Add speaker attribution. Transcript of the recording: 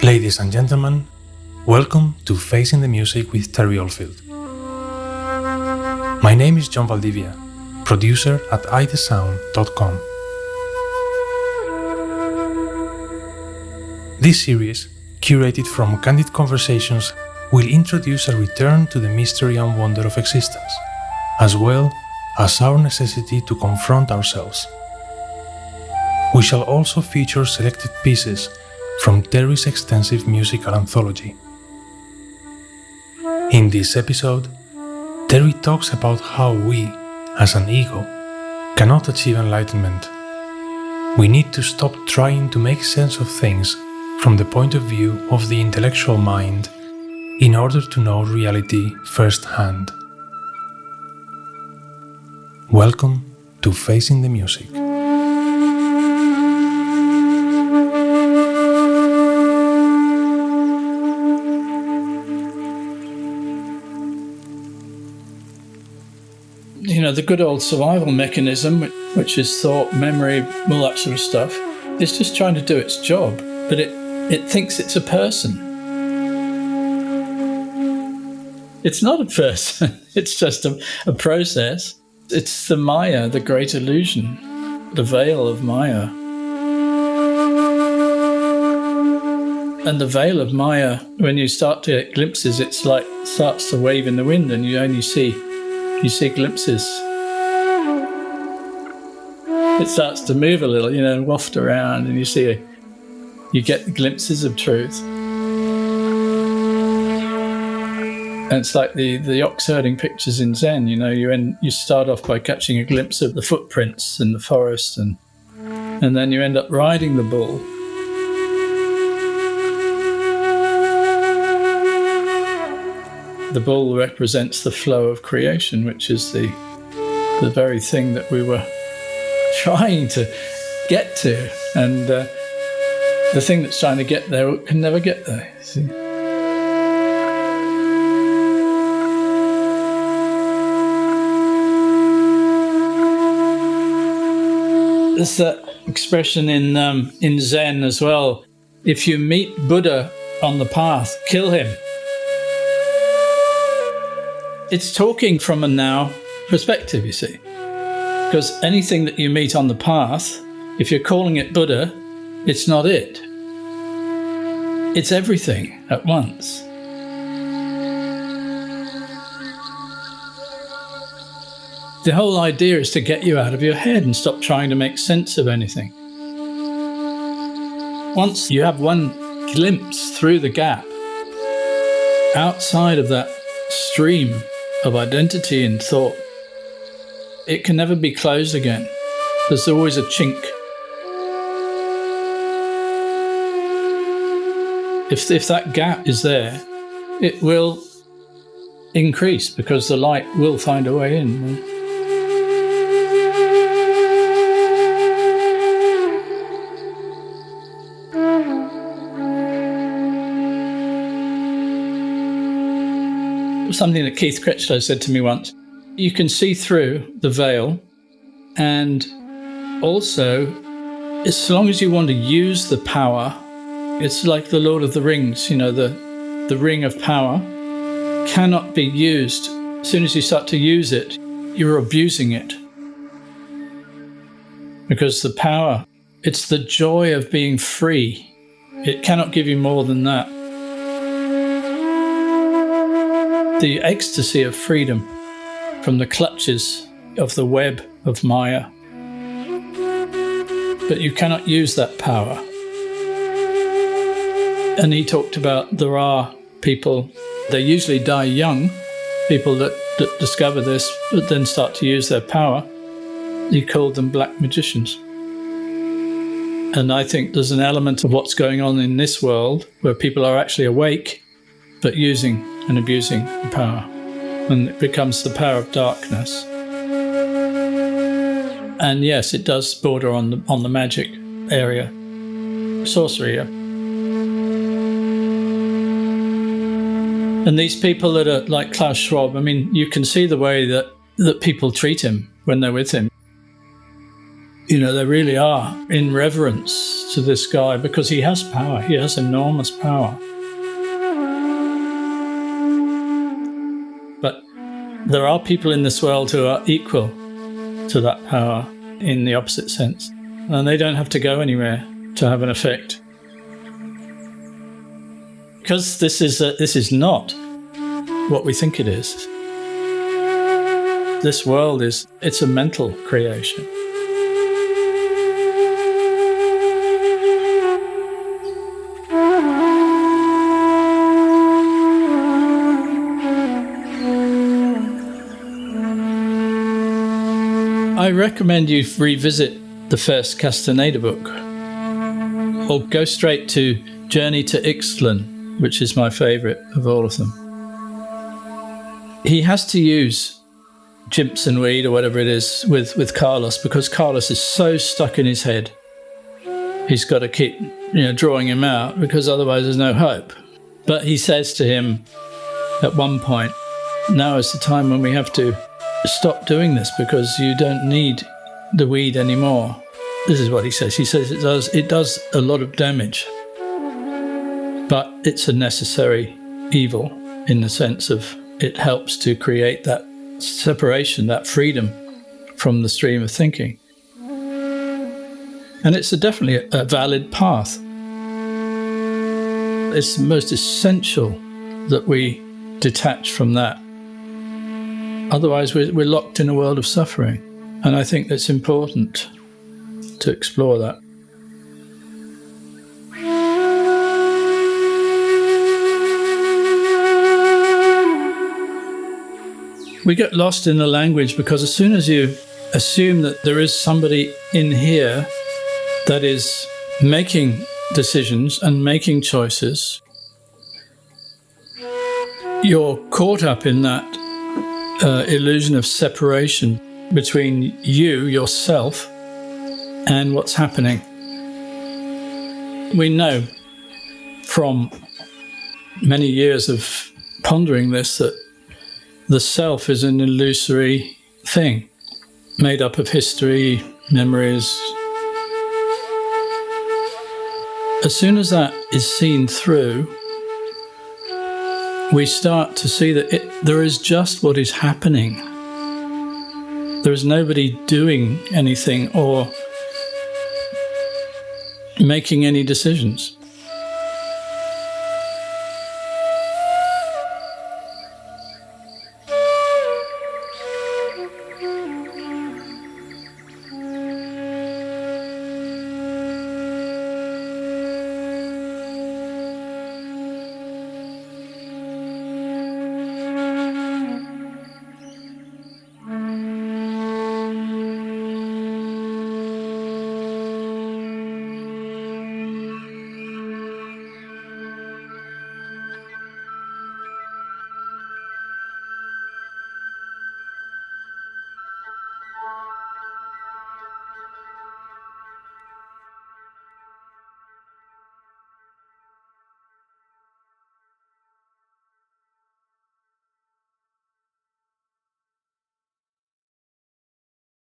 Speaker 1: Ladies and gentlemen, welcome to Facing the Music with Terry Oldfield. My name is John Valdivia, producer at ithesound.com. This series, curated from candid conversations, will introduce a return to the mystery and wonder of existence, as well as our necessity to confront ourselves. We shall also feature selected pieces from Terry's extensive musical anthology. In this episode, Terry talks about how we, as an ego, cannot achieve enlightenment. We need to stop trying to make sense of things from the point of view of the intellectual mind in order to know reality firsthand. Welcome to Facing the Music.
Speaker 2: The good old survival mechanism, which is thought, memory, all that sort of stuff, is just trying to do its job, but it thinks it's a person. It's not a person, it's just a process. It's the Maya, the great illusion, the veil of Maya. And the veil of Maya, when you start to get glimpses, it's like starts to wave in the wind and you only see glimpses. It starts to move a little, and waft around, and you get glimpses of truth. And it's like the ox-herding pictures in Zen, you start off by catching a glimpse of the footprints in the forest, and then you end up riding the bull. The bull represents the flow of creation, which is the very thing that we were trying to get to. And the thing that's trying to get there can never get there. See? There's that expression in Zen as well. If you meet Buddha on the path, kill him. It's talking from a now perspective, you see. Because anything that you meet on the path, if you're calling it Buddha, it's not it. It's everything at once. The whole idea is to get you out of your head and stop trying to make sense of anything. Once you have one glimpse through the gap, outside of that stream of identity and thought, it can never be closed again. There's always a chink. If that gap is there, it will increase because the light will find a way in. Something that Keith Critchlow said to me once, you can see through the veil, and also, as long as you want to use the power, it's like the Lord of the Rings, the ring of power cannot be used. As soon as you start to use it, you're abusing it. Because the power, it's the joy of being free. It cannot give you more than that. The ecstasy of freedom from the clutches of the web of Maya. But you cannot use that power. And he talked about there are people, they usually die young, people that discover this but then start to use their power. He called them black magicians. And I think there's an element of what's going on in this world where people are actually awake but using and abusing the power. And it becomes the power of darkness. And yes, it does border on the magic area, sorcery. And these people that are like Klaus Schwab, you can see the way that people treat him when they're with him. They really are in reverence to this guy because he has power. He has enormous power. But there are people in this world who are equal to that power in the opposite sense. And they don't have to go anywhere to have an effect. Because this is not what we think it is. This world it's a mental creation. I recommend you revisit the first Castaneda book, or go straight to Journey to Ixtlan, which is my favourite of all of them. He has to use Jimson weed or whatever it is with Carlos because Carlos is so stuck in his head. He's got to keep drawing him out because otherwise there's no hope. But he says to him at one point, now is the time when we have to stop doing this because you don't need the weed anymore. This is what he says. He says it does a lot of damage, but it's a necessary evil in the sense of it helps to create that separation, that freedom from the stream of thinking. And it's definitely a valid path. It's the most essential that we detach from that. Otherwise, we're locked in a world of suffering. And I think it's important to explore that. We get lost in the language because as soon as you assume that there is somebody in here that is making decisions and making choices, you're caught up in that illusion of separation between you, yourself, and what's happening. We know from many years of pondering this that the self is an illusory thing, made up of history, memories. As soon as that is seen through, we start to see that there is just what is happening. There is nobody doing anything or making any decisions.